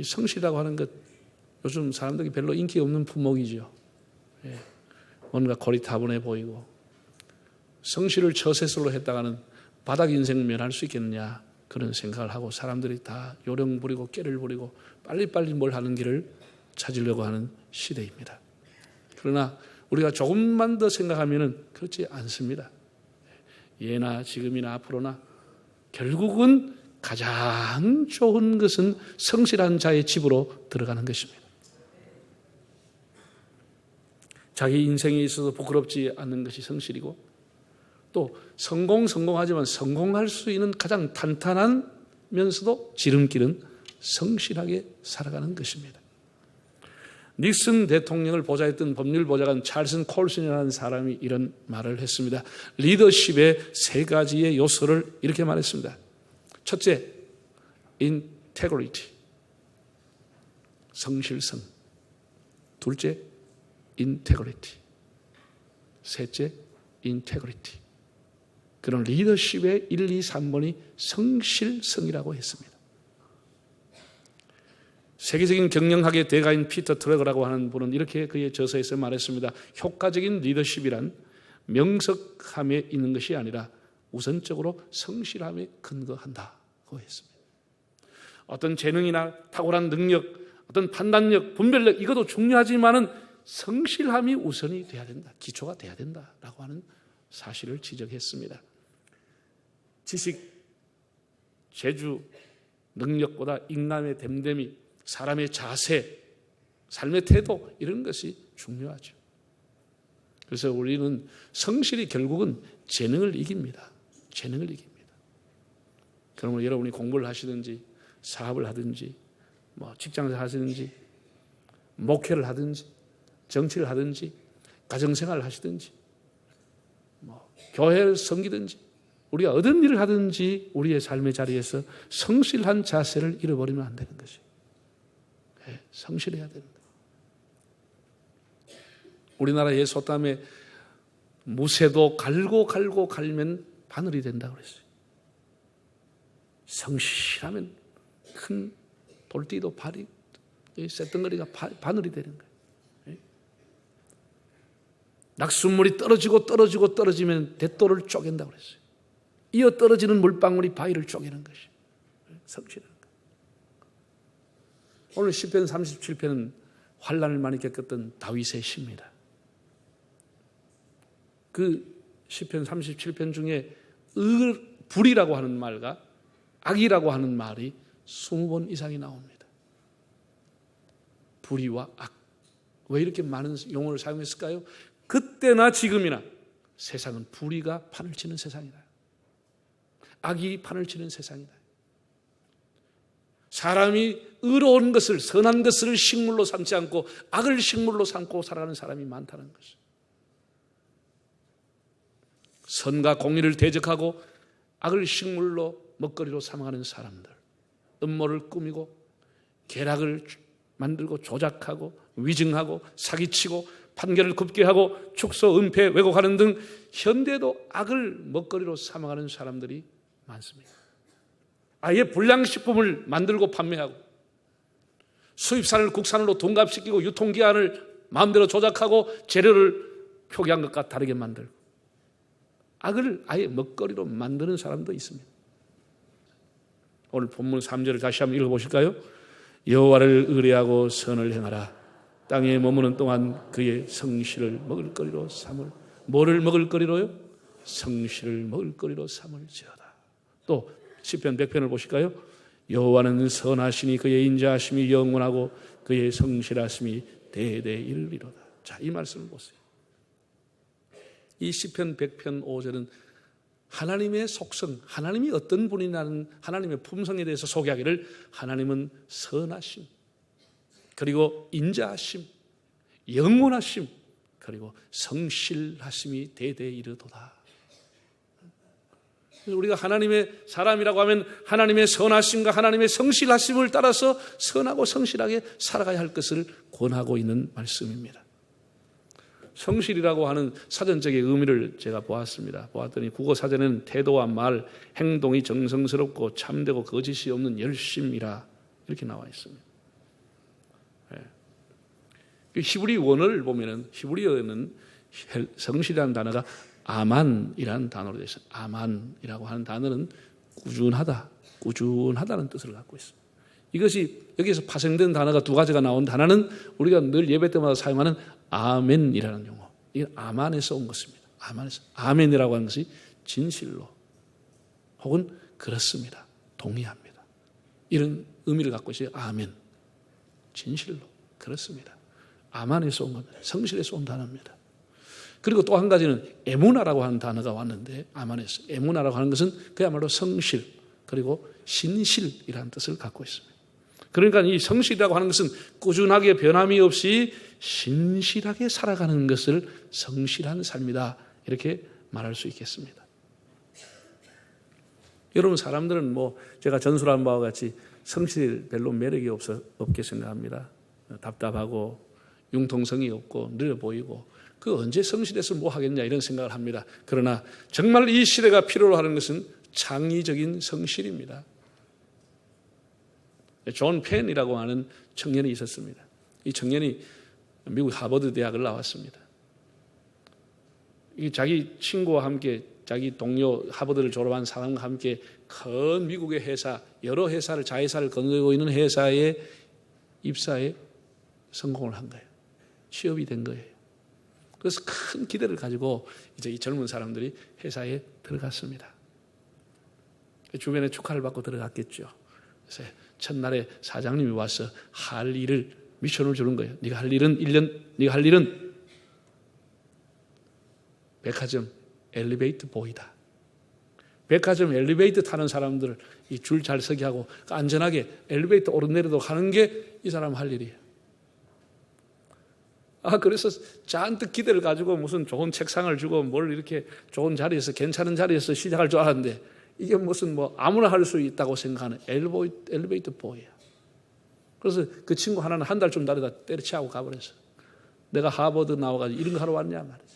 이 성실이라고 하는 것, 요즘 사람들이 별로 인기 없는 품목이죠. 예. 뭔가 고리타분해 보이고, 성실을 처세술로 했다가는 바닥 인생 면할 수 있겠느냐, 그런 생각을 하고 사람들이 다 요령 부리고 깨를 부리고 빨리빨리 뭘 하는 길을 찾으려고 하는 시대입니다. 그러나 우리가 조금만 더 생각하면 그렇지 않습니다. 예나 지금이나 앞으로나 결국은 가장 좋은 것은 성실한 자의 집으로 들어가는 것입니다. 자기 인생에 있어서 부끄럽지 않는 것이 성실이고, 또 성공하지만 성공할 수 있는 가장 탄탄하면서도 지름길은 성실하게 살아가는 것입니다. 닉슨 대통령을 보좌했던 법률보좌관 찰슨 콜슨이라는 사람이 이런 말을 했습니다. 리더십의 세 가지의 요소를 이렇게 말했습니다. 첫째, integrity, 성실성. 둘째, integrity. 셋째, integrity. 그런 리더십의 1, 2, 3번이 성실성이라고 했습니다. 세계적인 경영학의 대가인 피터 트레거라고 하는 분은 이렇게 그의 저서에서 말했습니다. 효과적인 리더십이란 명석함에 있는 것이 아니라 우선적으로 성실함에 근거한다고 했습니다. 어떤 재능이나 탁월한 능력, 어떤 판단력, 분별력, 이것도 중요하지만은 성실함이 우선이 돼야 된다, 기초가 돼야 된다라고 하는 사실을 지적했습니다. 지식, 재주, 능력보다 인간의 됨됨이, 사람의 자세, 삶의 태도, 이런 것이 중요하죠. 그래서 우리는 성실이 결국은 재능을 이깁니다. 재능을 이깁니다. 그러면 여러분이 공부를 하시든지 사업을 하든지 직장을 하시든지 목회를 하든지 정치를 하든지 가정생활을 하시든지 교회를 섬기든지 우리가 어떤 일을 하든지 우리의 삶의 자리에서 성실한 자세를 잃어버리면 안 되는 것이에요. 네, 성실해야 됩니다. 우리나라의 소담에 무쇠도 갈면 바늘이 된다고 그랬어요. 성실하면 큰 돌띠도 쇳덩어리가 바늘이 되는 거예요. 네? 낙숫물이 떨어지면 대돌을 쪼갠다고 그랬어요. 이어 떨어지는 물방울이 바위를 쪼개는 것이 성실한 거예요. 오늘 시편 37편은 환난을 많이 겪었던 다윗의 시입니다. 그 시편 37편 중에 불이라고 하는 말과 악이라고 하는 말이 20번 이상이 나옵니다. 불의와 악. 왜 이렇게 많은 용어를 사용했을까요? 그때나 지금이나 세상은 불의가 판을 치는 세상이다. 악이 판을 치는 세상이다. 사람이 의로운 것을, 선한 것을 식물로 삼지 않고 악을 식물로 삼고 살아가는 사람이 많다는 것이죠. 선과 공의를 대적하고 악을 식물로 먹거리로 삼아가는 사람들, 음모를 꾸미고 계략을 만들고 조작하고 위증하고 사기치고 판결을 굽게 하고 축소, 은폐, 왜곡하는 등 현대도 악을 먹거리로 삼아가는 사람들이 많습니다. 아예 불량식품을 만들고 판매하고 수입산을 국산으로 동갑시키고 유통기한을 마음대로 조작하고 재료를 표기한 것과 다르게 만들고 악을 아예 먹거리로 만드는 사람도 있습니다. 오늘 본문 3절을 다시 한번 읽어보실까요? 여호와를 의뢰하고 선을 행하라. 땅에 머무는 동안 그의 성실을 먹을거리로 삼을. 뭐를 먹을거리로요? 성실을 먹을거리로 삼을지어다. 또 시편 100편을 보실까요? 여호와는 선하시니 그의 인자하심이 영원하고 그의 성실하심이 대대 이르리로다. 자, 이 말씀을 보세요. 이 시편 100편 5절은 하나님의 속성, 하나님이 어떤 분이냐는 하나님의 품성에 대해서 소개하기를 하나님은 선하심, 그리고 인자하심, 영원하심, 그리고 성실하심이 대대 이르도다. 우리가 하나님의 사람이라고 하면 하나님의 선하심과 하나님의 성실하심을 따라서 선하고 성실하게 살아가야 할 것을 권하고 있는 말씀입니다. 성실이라고 하는 사전적인 의미를 제가 보았더니 국어사전에는 태도와 말, 행동이 정성스럽고 참되고 거짓이 없는 열심이라 이렇게 나와 있습니다. 히브리 원어를 보면은 히브리어는 성실이라는 단어가 아만이라는 단어로 되어 있어요. 아만이라고 하는 단어는 꾸준하다는 뜻을 갖고 있습니다. 이것이 여기서 파생된 단어가 두 가지가 나온 단어는 우리가 늘 예배 때마다 사용하는 아멘이라는 용어. 이건 아만에서 온 것입니다. 아멘이라고 하는 것이 진실로 혹은 그렇습니다. 동의합니다. 이런 의미를 갖고 있어요. 아멘. 진실로 그렇습니다. 아만에서 온 겁니다. 성실에서 온 단어입니다. 그리고 또 한 가지는 에무나라고 하는 단어가 왔는데 아만에서 에무나라고 하는 것은 그야말로 성실 그리고 신실이라는 뜻을 갖고 있습니다. 그러니까 이 성실이라고 하는 것은 꾸준하게 변함이 없이 신실하게 살아가는 것을 성실한 삶이다 이렇게 말할 수 있겠습니다. 여러분 사람들은 제가 전술한 바와 같이 성실 별로 매력이 없게 생각합니다. 답답하고 융통성이 없고 느려 보이고 그 언제 성실해서 뭐 하겠냐 이런 생각을 합니다. 그러나 정말 이 시대가 필요로 하는 것은 창의적인 성실입니다. 존 펜이라고 하는 청년이 있었습니다. 이 청년이 미국 하버드 대학을 나왔습니다. 자기 친구와 함께 자기 동료 하버드를 졸업한 사람과 함께 큰 미국의 회사 여러 회사를 자회사를 거느리고 있는 회사에 입사에 성공을 한 거예요. 취업이 된 거예요. 그래서 큰 기대를 가지고 이제 이 젊은 사람들이 회사에 들어갔습니다. 주변에 축하를 받고 들어갔겠죠. 그래서 첫날에 사장님이 와서 할 일을 미션을 주는 거예요. 네가 할 일은 백화점 엘리베이터 보이다. 백화점 엘리베이터 타는 사람들을 이 줄 잘 서게 하고 안전하게 엘리베이터 오르내리도록 하는 게 이 사람 할 일이에요. 그래서 잔뜩 기대를 가지고 무슨 좋은 책상을 주고 뭘 이렇게 좋은 자리에서 괜찮은 자리에서 시작할 줄 알았는데 이게 무슨 아무나 할 수 있다고 생각하는 엘리베이터 보이야. 그래서 그 친구 하나는 한 달쯤 다니다 때려치우고 가버렸어. 내가 하버드 나와가지고 이런 거 하러 왔냐 말이지.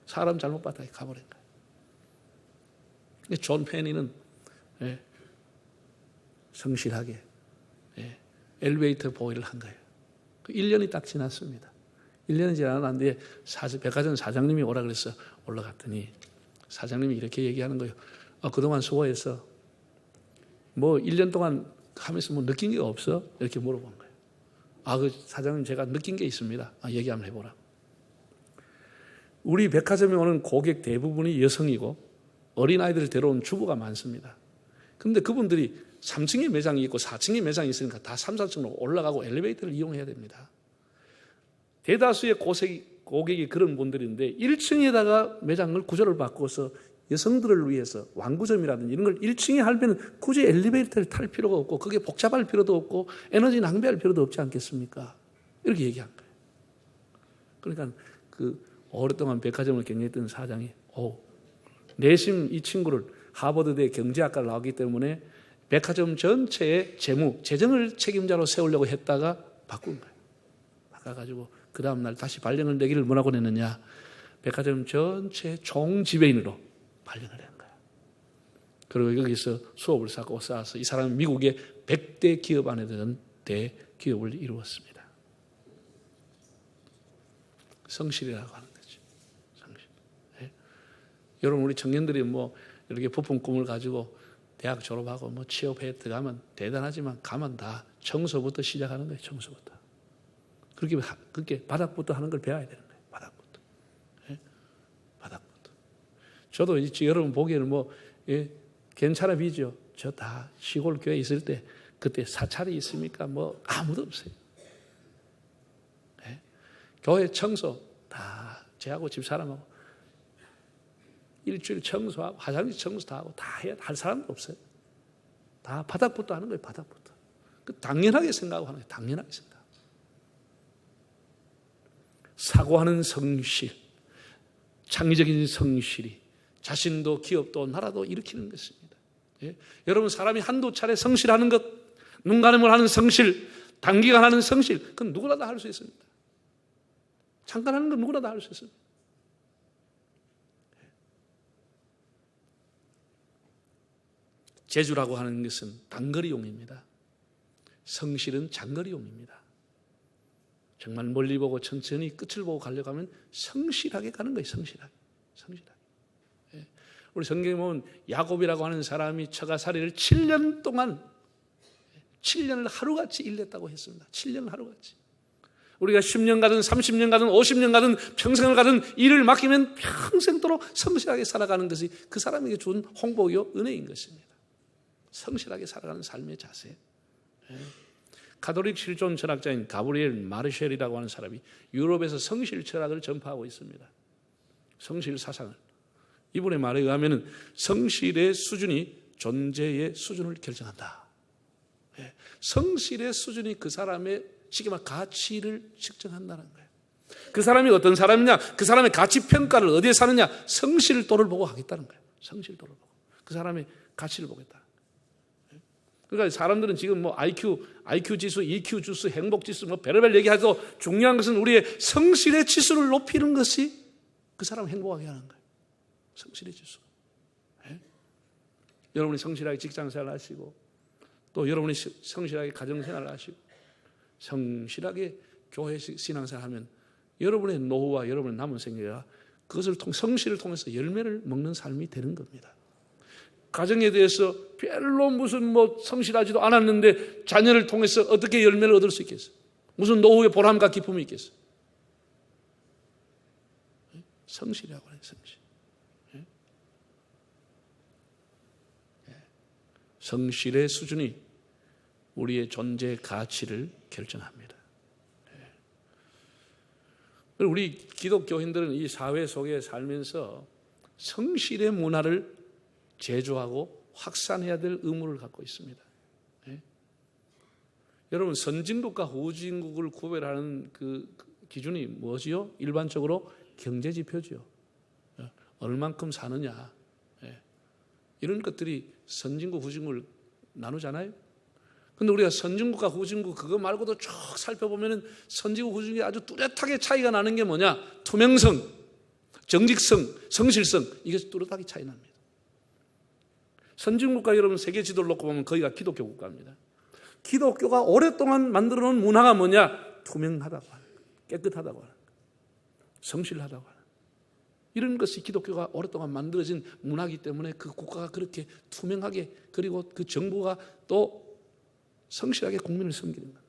사람 잘못 봤다 가버린 거야. 존 페니는 성실하게 엘리베이터 보이를 한 거예요. 1년이 딱 지났습니다. 1년이 지났는데 백화점 사장님이 오라 그래서 올라갔더니 사장님이 이렇게 얘기하는 거예요. 그동안 수고했어. 1년 동안 하면서 느낀 게 없어? 이렇게 물어본 거예요. 그 사장님 제가 느낀 게 있습니다. 얘기 한번 해보라. 우리 백화점에 오는 고객 대부분이 여성이고 어린아이들을 데려온 주부가 많습니다. 그런데 그분들이 3층에 매장이 있고 4층에 매장이 있으니까 다 3, 4층으로 올라가고 엘리베이터를 이용해야 됩니다. 대다수의 고객이 그런 분들인데 1층에다가 매장을 구조를 바꿔서 여성들을 위해서 완구점이라든지 이런 걸 1층에 하면 굳이 엘리베이터를 탈 필요가 없고 그게 복잡할 필요도 없고 에너지 낭비할 필요도 없지 않겠습니까? 이렇게 얘기한 거예요. 그러니까 오랫동안 백화점을 경영했던 사장이 내심 이 친구를 하버드대 경제학과를 나왔기 때문에 백화점 전체의 재정을 책임자로 세우려고 했다가 바꾼 거예요. 바꿔가지고 그 다음날 다시 발령을 내기를 뭐라고 냈느냐. 백화점 전체 총지배인으로 발령을 한 거예요. 그리고 여기서 수업을 쌓아서 이 사람은 미국의 100대 기업 안에 드는 대기업을 이루었습니다. 성실이라고 하는 거죠. 성실. 여러분 우리 청년들이 이렇게 부푼 꿈을 가지고 대학 졸업하고 취업해 들어가면 대단하지만 가면 다 청소부터 시작하는 거예요. 청소부터. 그렇게 바닥부터 하는 걸 배워야 되는 거예요. 바닥부터. 바닥부터. 저도 여러분 보기에는 괜찮아 보이죠. 저 다 시골 교회 있을 때 그때 사찰이 있습니까? 아무도 없어요. 교회 청소 다 제하고 집사람하고 일주일 청소하고 화장실 청소 다 하고 다 해야 할 사람도 없어요. 다 바닥부터 하는 거예요. 바닥부터. 당연하게 생각하고 하는 거예요. 당연하게 생각. 사고하는 성실, 창의적인 성실이 자신도 기업도 나라도 일으키는 것입니다. 여러분 사람이 한두 차례 성실하는 것, 눈 가림을 하는 성실, 단기간 하는 성실, 그건 누구나 다 할 수 있습니다. 잠깐 하는 건 누구나 다 할 수 있습니다. 재주라고 하는 것은 단거리용입니다. 성실은 장거리용입니다. 정말 멀리 보고 천천히 끝을 보고 가려고 하면 성실하게 가는 거예요. 성실하게. 우리 성경에 보면 야곱이라고 하는 사람이 처가살이를 7년 동안 7년을 하루같이 일했다고 했습니다. 7년을 하루같이. 우리가 10년 가든 30년 가든 50년 가든 평생을 가든 일을 맡기면 평생도록 성실하게 살아가는 것이 그 사람에게 준 홍복이요 은혜인 것입니다. 성실하게 살아가는 삶의 자세. 가톨릭 실존 철학자인 가브리엘 마르쉘이라고 하는 사람이 유럽에서 성실 철학을 전파하고 있습니다. 성실 사상을. 이분의 말에 의하면 성실의 수준이 존재의 수준을 결정한다. 성실의 수준이 그 사람의 쉽게 말 가치를 측정한다는 거예요. 그 사람이 어떤 사람이냐, 그 사람의 가치 평가를 어디에 사느냐, 성실도를 보고 하겠다는 거예요. 성실도를 보고 그 사람의 가치를 보겠다. 그러니까 사람들은 지금 뭐 IQ 지수, EQ 지수, 행복 지수 뭐 별의별 얘기해도 중요한 것은 우리의 성실의 지수를 높이는 것이 그 사람을 행복하게 하는 거예요. 성실의 지수. 여러분이 성실하게 직장생활 하시고 또 여러분이 성실하게 가정생활 하시고 성실하게 교회 신앙생활 하면 여러분의 노후와 여러분의 남은 생애가 그것을 성실을 통해서 열매를 먹는 삶이 되는 겁니다. 가정에 대해서 별로 무슨 뭐 성실하지도 않았는데 자녀를 통해서 어떻게 열매를 얻을 수 있겠어요? 무슨 노후의 보람과 기쁨이 있겠어요? 성실이라고 해요. 성실. 성실의 수준이 우리의 존재의 가치를 결정합니다. 우리 기독교인들은 이 사회 속에 살면서 성실의 문화를 제조하고 확산해야 될 의무를 갖고 있습니다. 여러분, 선진국과 후진국을 구별하는 그 기준이 무엇이요? 일반적으로 경제지표죠. 얼만큼 사느냐. 이런 것들이 선진국, 후진국을 나누잖아요. 근데 우리가 선진국과 후진국 그거 말고도 쭉 살펴보면 선진국, 후진국이 아주 뚜렷하게 차이가 나는 게 뭐냐? 투명성, 정직성, 성실성, 이게 뚜렷하게 차이 납니다. 선진국가 여러분 세계 지도를 놓고 보면 거기가 기독교 국가입니다. 기독교가 오랫동안 만들어 놓은 문화가 뭐냐? 투명하다고 하는 거예요. 깨끗하다고 하는 거예요. 성실하다고 하는 거예요. 이런 것이 기독교가 오랫동안 만들어진 문화이기 때문에 그 국가가 그렇게 투명하게 그리고 그 정부가 또 성실하게 국민을 섬기는 겁니다.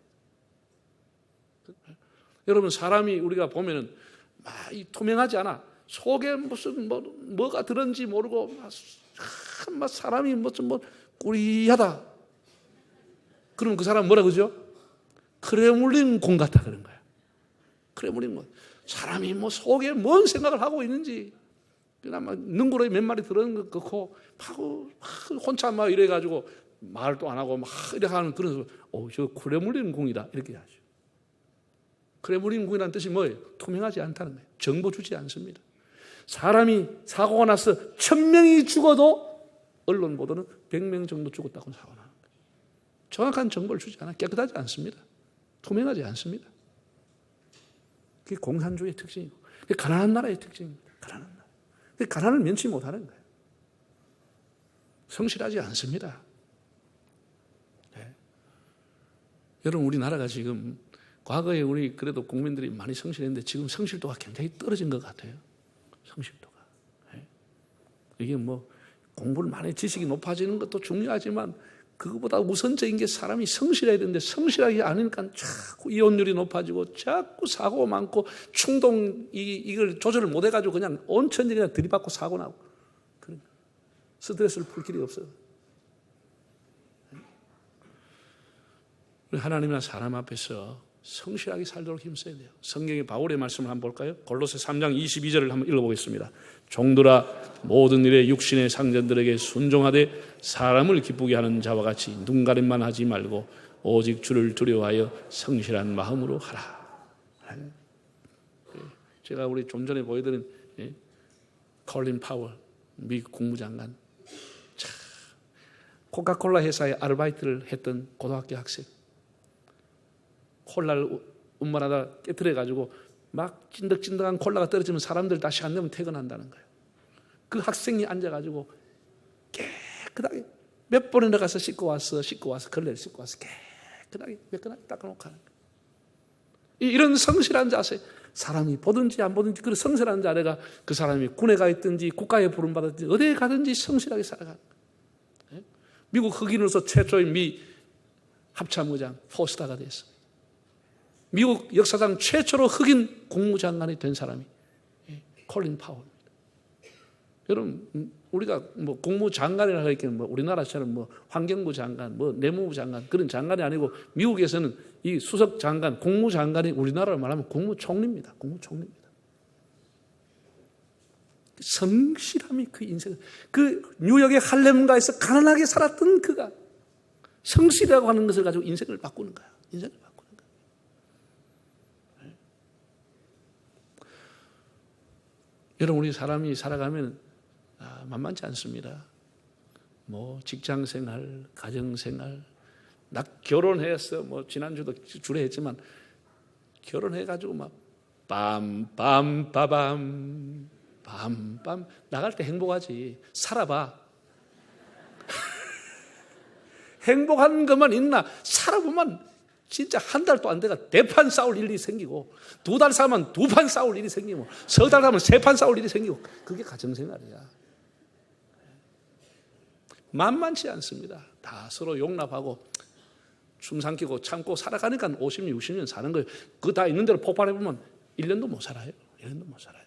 여러분 사람이 우리가 보면은 막 투명하지 않아. 속에 무슨 뭐가 들었는지 모르고 막 사람이 무슨 꾸리하다. 그러면 그 사람 뭐라 그러죠? 크레물린궁 같다 그런 거야. 크레물린궁. 사람이 뭐 속에 뭔 생각을 하고 있는지 그냥 막 능구렁이 몇 마리 들어있는 것 같고 막 혼자 막 이래가지고 말도 안 하고 막 이렇게 하는 그런 저 크레물린궁이다 이렇게 하죠. 크레물린궁이라는 뜻이 뭐예요? 투명하지 않다는 거예요. 정보 주지 않습니다. 사람이 사고가 나서 1000명이 죽어도 언론 보도는 100명 정도 죽었다고 사고가 나는 거예요. 정확한 정보를 주지 않아. 깨끗하지 않습니다. 투명하지 않습니다. 그게 공산주의의 특징이고 그게 가난한 나라의 특징입니다. 가난한 나라. 그게 가난을 면치 못하는 거예요. 성실하지 않습니다. 네. 여러분 우리나라가 지금 과거에 우리 그래도 국민들이 많이 성실했는데 지금 성실도가 굉장히 떨어진 것 같아요. 성실도가. 네. 이게 뭐 공부를 많이 지식이 높아지는 것도 중요하지만 그것보다 우선적인 게 사람이 성실해야 되는데 성실하지 않으니까 자꾸 이혼율이 높아지고 자꾸 사고가 많고 충동 이걸 조절을 못 해가지고 그냥 온천히 그냥 들이받고 사고 나고 그런 스트레스를 풀 길이 없어요. 하나님이나 사람 앞에서 성실하게 살도록 힘써야 돼요. 성경의 바울의 말씀을 한번 볼까요? 골로새 3장 22절을 한번 읽어보겠습니다. 종들아 모든 일에 육신의 상전들에게 순종하되 사람을 기쁘게 하는 자와 같이 눈가림만 하지 말고 오직 주를 두려워하여 성실한 마음으로 하라. 제가 우리 좀 전에 보여드린 콜린 파월 미국 국무장관 코카콜라 회사에 아르바이트를 했던 고등학교 학생 콜라를 운반하다 깨트려가지고 막 찐득찐득한 콜라가 떨어지면 사람들 다 시간 되면 퇴근한다는 거예요. 그 학생이 앉아가지고 깨끗하게 몇 번이나 가서 씻고 와서 걸레를 씻고 와서 깨끗하게 매끈하게 닦아놓고 하는 거예요. 이런 성실한 자세, 사람이 보든지 안 보든지 그 성실한 자세가 그 사람이 군에 가 있든지 국가에 부름받았든지 어디에 가든지 성실하게 살아가는 거예요. 미국 흑인으로서 최초의 미 합참의장 포스터가 됐어요. 미국 역사상 최초로 흑인 국무장관이 된 사람이 콜린 파월입니다. 여러분, 우리가 뭐 국무장관이라 하기에는 뭐 우리나라처럼 뭐 환경부 장관, 뭐 내무부 장관 그런 장관이 아니고 미국에서는 이 수석 장관, 국무장관이 우리나라로 말하면 국무총리입니다. 국무총리입니다. 성실함이 그 인생, 그 뉴욕의 할렘가에서 가난하게 살았던 그가 성실이라고 하는 것을 가지고 인생을 바꾸는 거야. 인생을 바꾸는 거야. 여러분, 우리 사람이 살아가면 만만치 않습니다. 뭐 직장생활, 가정생활, 나 결혼했어. 뭐 지난주도 주례 했지만 결혼해가지고 막 빰빰빠밤 빰빰 나갈 때 행복하지. 살아봐. 행복한 것만 있나? 살아보면 진짜 한 달도 안 돼가 대판 싸울 일이 생기고 2달 살면 2판 싸울 일이 생기고 3달 살면 3판 싸울 일이 생기고 그게 가정생활이야. 만만치 않습니다. 다 서로 용납하고 춤 삼키고 참고 살아가니까 50년, 60년 사는 거예요. 그거 다 있는 대로 폭발해보면 1년도 못 살아요. 1년도 못 살아요.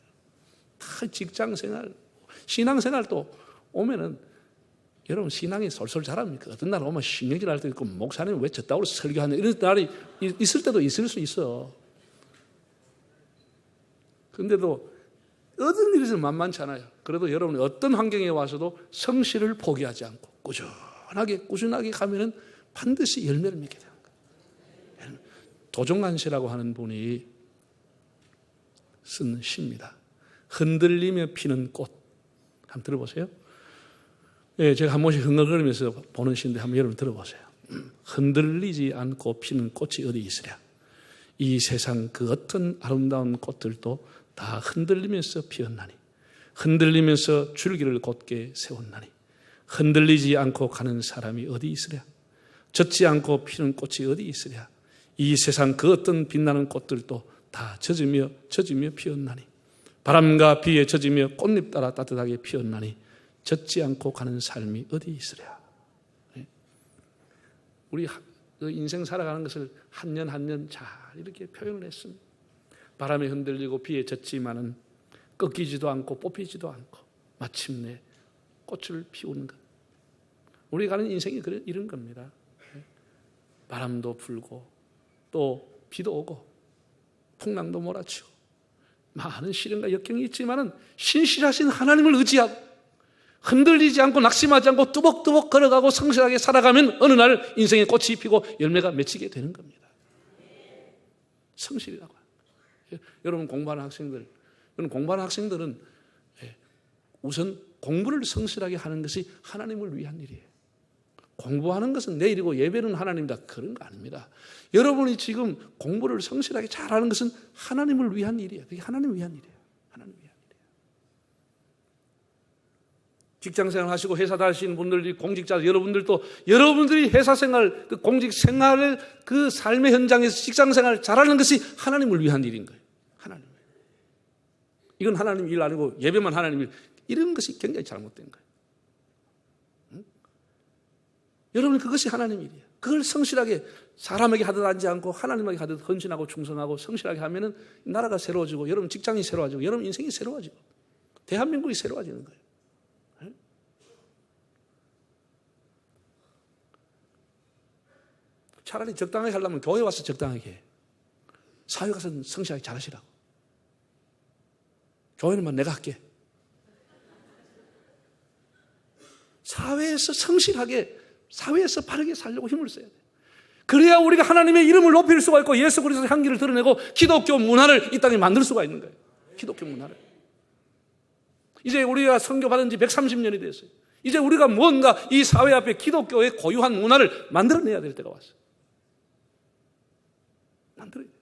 다 직장생활, 신앙생활도 오면은 여러분 신앙이 솔솔 자랍니까? 어떤 날 오면 신경질 할 때도 있고 목사님 왜 저따구로 설교하냐 이런 날이 있을 때도 있을 수 있어. 그런데도 어떤 일이 있으면 만만치 않아요. 그래도 여러분이 어떤 환경에 와서도 성실을 포기하지 않고 꾸준하게 가면은 반드시 열매를 맺게 되는 거예요. 도종관 씨라고 하는 분이 쓴 시입니다. 흔들리며 피는 꽃. 한번 들어보세요. 예, 제가 한 번씩 흥얼거리면서 보는 시인데 한번 여러분 들어보세요. 흔들리지 않고 피는 꽃이 어디 있으랴. 이 세상 그 어떤 아름다운 꽃들도 다 흔들리면서 피었나니 흔들리면서 줄기를 곧게 세웠나니 흔들리지 않고 가는 사람이 어디 있으랴. 젖지 않고 피는 꽃이 어디 있으랴. 이 세상 그 어떤 빛나는 꽃들도 다 젖으며 피었나니 바람과 비에 젖으며 꽃잎 따라 따뜻하게 피었나니 젖지 않고 가는 삶이 어디 있으랴. 우리 인생 살아가는 것을 한 년 한 년 잘 이렇게 표현을 했습니다. 바람에 흔들리고 비에 젖지만은 꺾이지도 않고 뽑히지도 않고 마침내 꽃을 피우는 것. 우리가 가는 인생이 이런 겁니다. 바람도 불고 또 비도 오고 풍랑도 몰아치고 많은 시련과 역경이 있지만은 신실하신 하나님을 의지하고 흔들리지 않고 낙심하지 않고 뚜벅뚜벅 걸어가고 성실하게 살아가면 어느 날 인생의 꽃이 피고 열매가 맺히게 되는 겁니다. 성실이라고 합니다. 여러분 공부하는 학생들은 우선 공부를 성실하게 하는 것이 하나님을 위한 일이에요. 공부하는 것은 내 일이고 예배는 하나님이다. 그런 거 아닙니다. 여러분이 지금 공부를 성실하게 잘하는 것은 하나님을 위한 일이에요. 그게 하나님을 위한 일이에요. 하나님을 위한 일이에요. 직장생활 하시고 회사 다니시는 분들, 공직자 여러분들도 여러분들이 회사생활, 그 공직생활을 그 삶의 현장에서 직장생활 잘하는 것이 하나님을 위한 일인 거예요. 하나님. 이건 하나님 일 아니고 예배만 하나님 일. 이런 것이 굉장히 잘못된 거예요. 여러분 그것이 하나님 일이에요. 그걸 성실하게 사람에게 하듯 하지 않고 하나님에게 하듯 헌신하고 충성하고 성실하게 하면은 나라가 새로워지고 여러분 직장이 새로워지고 여러분 인생이 새로워지고 대한민국이 새로워지는 거예요. 차라리 적당하게 하려면 교회 와서 적당하게 해. 사회 가서 성실하게 잘하시라고. 교회는 내가 할게. 사회에서 성실하게 사회에서 바르게 살려고 힘을 써야 돼요. 그래야 우리가 하나님의 이름을 높일 수가 있고 예수 그리스도의 향기를 드러내고 기독교 문화를 이 땅에 만들 수가 있는 거예요. 기독교 문화를. 이제 우리가 선교받은 지 130년이 됐어요. 이제 우리가 뭔가 이 사회 앞에 기독교의 고유한 문화를 만들어내야 될 때가 왔어요. 만들어야 돼요.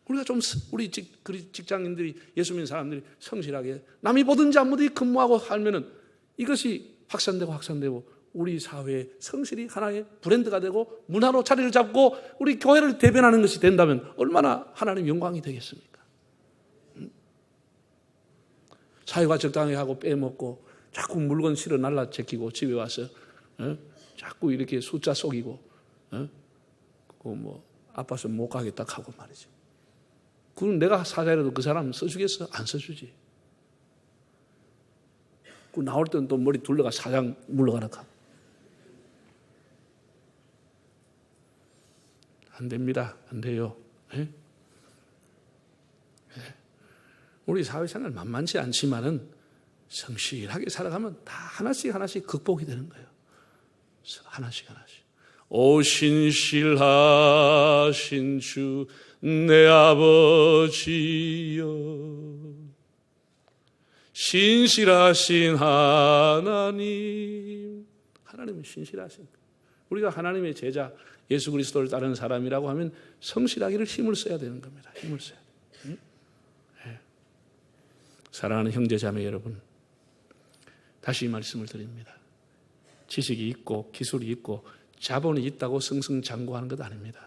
우리가 좀 우리 직장인들이 예수 믿는 사람들이 성실하게 남이 보든지 안 보든지 근무하고 살면은 이것이 확산되고 우리 사회의 성실이 하나의 브랜드가 되고 문화로 자리를 잡고 우리 교회를 대변하는 것이 된다면 얼마나 하나님 영광이 되겠습니까? 사회가 적당히 하고 빼먹고 자꾸 물건 실어 날라 제끼고 집에 와서 자꾸 이렇게 숫자 속이고 아파서 못 가겠다 하고 말이죠. 그럼 내가 사자라도 그 사람 써주겠어? 안 써주지. 그 나올 때는 또 머리 둘러가 사장 물러가라 하고. 안 됩니다. 안 돼요. 예? 우리 사회생활 만만치 않지만은 성실하게 살아가면 다 하나씩 극복이 되는 거예요. 하나씩. 오 신실하신 주 내 아버지여, 신실하신 하나님은 신실하신, 우리가 하나님의 제자 예수 그리스도를 따르는 사람이라고 하면 성실하기를 힘을 써야 되는 겁니다. 힘을 써야 돼요. 네. 사랑하는 형제 자매 여러분, 다시 이 말씀을 드립니다. 지식이 있고 기술이 있고 자본이 있다고 승승장구하는 것 아닙니다.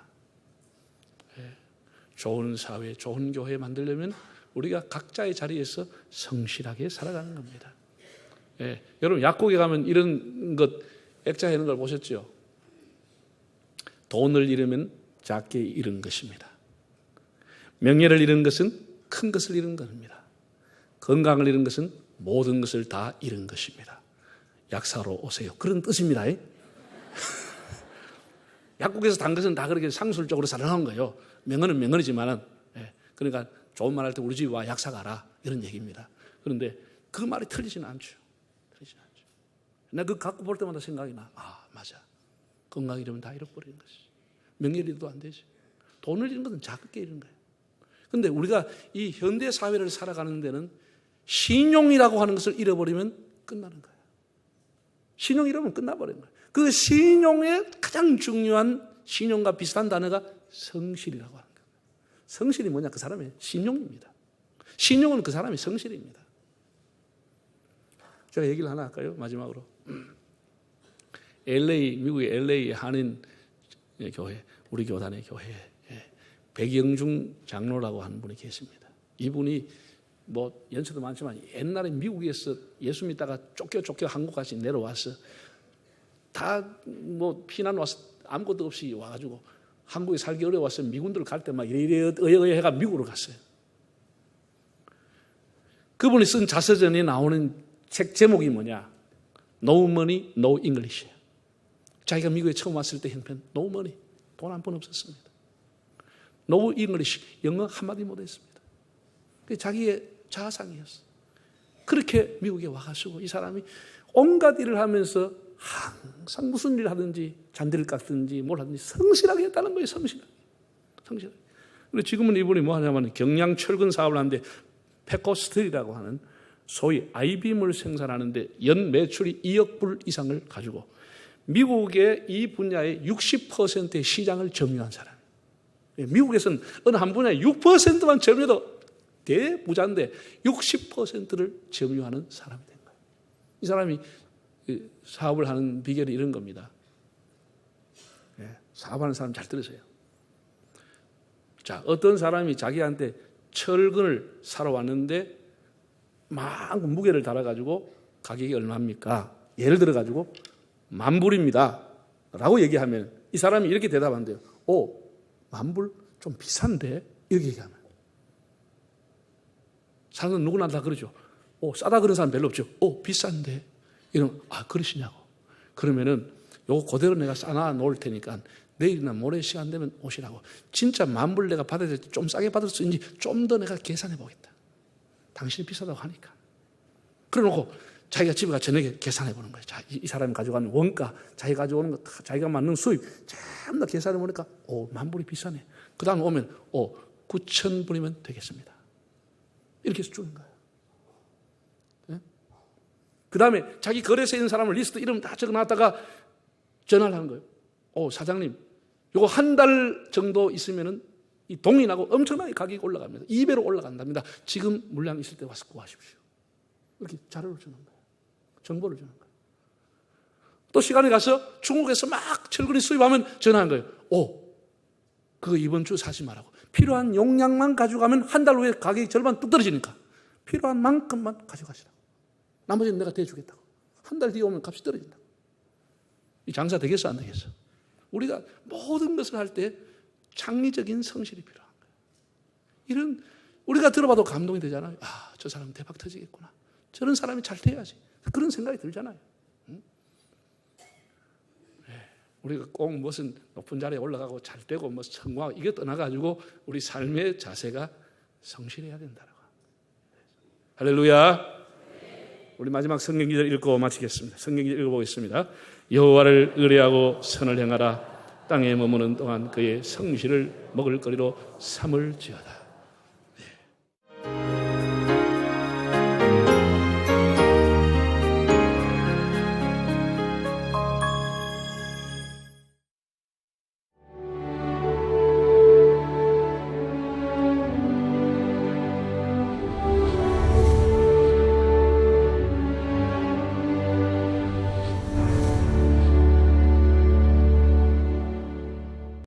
좋은 사회, 좋은 교회 만들려면 우리가 각자의 자리에서 성실하게 살아가는 겁니다. 여러분 약국에 가면 이런 것 액자에 있는 걸 보셨죠? 돈을 잃으면 작게 잃은 것입니다. 명예를 잃은 것은 큰 것을 잃은 겁니다. 건강을 잃은 것은 모든 것을 다 잃은 것입니다. 약사로 오세요. 그런 뜻입니다. 약국에서 단 것은 다 그렇게 상술적으로 살아나온 거예요. 명언은 명언이지만은, 그러니까 좋은 말 할 때 우리 집에 와 약사 가라 이런 얘기입니다. 그런데 그 말이 틀리지는 않죠. 내가 그거 갖고 볼 때마다 생각이 나. 아 맞아. 건강 잃으면 다 잃어버리는 것이. 명예를 잃어도 안 되지. 돈을 잃은 것은 작게 잃은 거예요. 그런데 우리가 이 현대 사회를 살아가는 데는 신용이라고 하는 것을 잃어버리면 끝나는 거예요. 신용 잃으면 끝나버리는 거예요. 그 신용의 가장 중요한 신용과 비슷한 단어가 성실이라고 하는 거예요. 성실이 뭐냐? 그 사람의 신용입니다. 신용은 그 사람의 성실입니다. 제가 얘기를 하나 할까요? 마지막으로. 미국의 LA 한인 교회, 우리 교단의 교회에 백영중 장로라고 하는 분이 계십니다. 이분이 연세도 많지만 옛날에 미국에서 예수 믿다가 쫓겨 한국까지 내려와서 다 피난 와서 아무것도 없이 와가지고 한국에 살기 어려워서 미군들 갈 때 막 이래 해가 미국으로 갔어요. 그분이 쓴 자서전에 나오는 책 제목이 뭐냐? No money, no English. 자기가 미국에 처음 왔을 때 형편, no money, 돈 한 푼 없었습니다. No English, 영어 한마디 못했습니다. 그게 자기의 자아상이었어요. 그렇게 미국에 와가지고 이 사람이 온갖 일을 하면서 항상 무슨 일을 하든지 잔디를 깎든지 뭘 하든지 성실하게 했다는 거예요. 성실하게. 그런데 지금은 이분이 뭐 하냐면 경량 철근 사업을 하는데 패커스틸이라고 하는 소위 아이빔을 생산하는데 연 매출이 2억 불 이상을 가지고 미국의 이 분야의 60%의 시장을 점유한 사람. 미국에서는 어느 한 분야에 6%만 점유해도 대부자인데 60%를 점유하는 사람이 된 거예요. 이 사람이 사업을 하는 비결이 이런 겁니다. 사업하는 사람 잘 들으세요. 자, 어떤 사람이 자기한테 철근을 사러 왔는데 막 무게를 달아가지고 가격이 얼마입니까? 예를 들어가지고 10,000불입니다. 라고 얘기하면 이 사람이 이렇게 대답한대요. 10,000불? 좀 비싼데? 이렇게 얘기하면. 사람은 누구나 다 그러죠. 싸다 그런 사람 별로 없죠. 비싼데? 이러면, 그러시냐고. 그러면은 요거 그대로 내가 싸놔 놓을 테니까 내일이나 모레 시간 되면 오시라고. 진짜 10,000불 내가 받아야 될 때 좀 싸게 받을 수 있는지 좀 더 내가 계산해 보겠다. 당신이 비싸다고 하니까. 그래 놓고 자기가 집에 가서 저녁에 계산해 보는 거예요. 이 사람이 가져가는 원가, 자기가 가져오는 거, 자기가 맞는 수입, 전부 다 계산해 보니까, 10,000불이 비싸네. 그 다음에 오면, 9,000불이면 되겠습니다. 이렇게 해서 주는 거예요. 네? 그 다음에 자기 거래소에 있는 사람을 리스트 이름 다 적어 놨다가 전화를 하는 거예요. 사장님, 요거 한 달 정도 있으면은 이 동인하고 엄청나게 가격이 올라갑니다. 2배로 올라간답니다. 지금 물량 있을 때 와서 구하십시오. 이렇게 자료를 주는 거예요. 정보를 주는 거예요. 또 시간이 가서 중국에서 막 철근이 수입하면 전화한 거예요. 그거 이번 주 사지 말라고. 필요한 용량만 가져가면 한 달 후에 가격이 절반 뚝 떨어지니까 필요한 만큼만 가져가시라고. 나머지는 내가 대주겠다고. 한 달 뒤에 오면 값이 떨어진다. 이 장사 되겠어 안 되겠어? 우리가 모든 것을 할 때 창의적인 성실이 필요한 거예요. 이런 우리가 들어봐도 감동이 되잖아요. 저 사람 대박 터지겠구나. 저런 사람이 잘 돼야지. 그런 생각이 들잖아요. 우리가 꼭 무슨 높은 자리에 올라가고 잘 되고 뭐 성공하고 이게 떠나가지고 우리 삶의 자세가 성실해야 된다라고. 할렐루야. 우리 마지막 성경 기절 읽고 마치겠습니다. 성경 기절 읽어보겠습니다. 여호와를 의뢰하고 선을 행하라. 땅에 머무는 동안 그의 성실을 먹을거리로 삼을지어다.